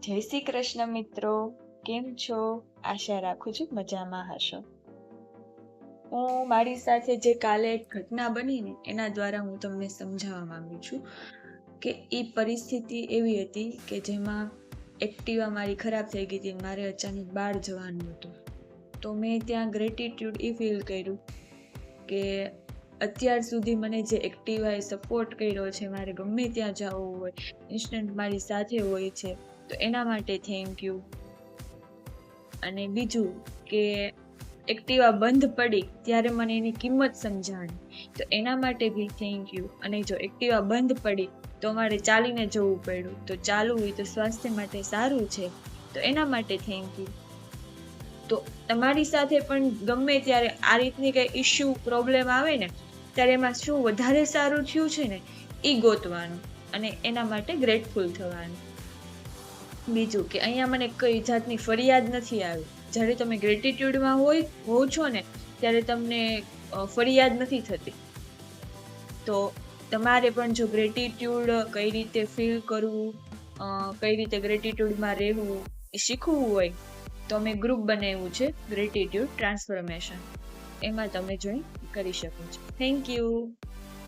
જય શ્રી કૃષ્ણ મિત્રો, કેમ છો? આશા રાખું છું મજામાં હશો. હું મારી સાથે જે કાલે એક ઘટના બની ને એના દ્વારા હું તમને સમજાવવા માંગુ છું કે એ પરિસ્થિતિ એવી હતી કે જેમાં એક્ટિવા મારી ખરાબ થઈ ગઈ હતી, મારે અચાનક બહાર જવાનું હતું. તો મેં ત્યાં ગ્રેટિટ્યુડ એ ફીલ કર્યું કે અત્યાર સુધી મને જે એક્ટિવાએ સપોર્ટ કર્યો છે, મારે ગમે ત્યાં જવું હોય ઇન્સ્ટન્ટ મારી સાથે હોય છે, તો એના માટે થેન્ક યુ. અને બીજું કે એક્ટિવા બંધ પડી ત્યારે મને એની કિંમત સમજાણી, તો એના માટે બી થેન્ક યુ. અને જો એક્ટિવા બંધ પડી તો મારે ચાલીને જવું પડ્યું, તો ચાલવું હોય તો સ્વાસ્થ્ય માટે સારું છે, તો એના માટે થેન્ક યુ. તો તમારી સાથે પણ ગમે ત્યારે આ રીતની કઈ ઇશ્યુ પ્રોબ્લેમ આવે ને ત્યારે એમાં શું વધારે સારું થયું છે ને એ ગોતવાનું અને એના માટે ગ્રેટફુલ થવાનું. બીજું કે અહીંયા મને કઈ જાતની ફરિયાદ નથી આવી. જ્યારે તમે ગ્રેટિટ્યુડમાં હોવ છો ને ત્યારે તમને ફરિયાદ નથી થતી. તો તમારે પણ જો ગ્રેટિટ્યુડ કઈ રીતે ફીલ કરવું, કઈ રીતે ગ્રેટિટ્યુડમાં રહેવું એ શીખવું હોય તો મેં ગ્રુપ બનાવ્યું છે ગ્રેટિટ્યુડ ટ્રાન્સફોર્મેશન, એમાં તમે જોઈન કરી શકો છો. Thank you.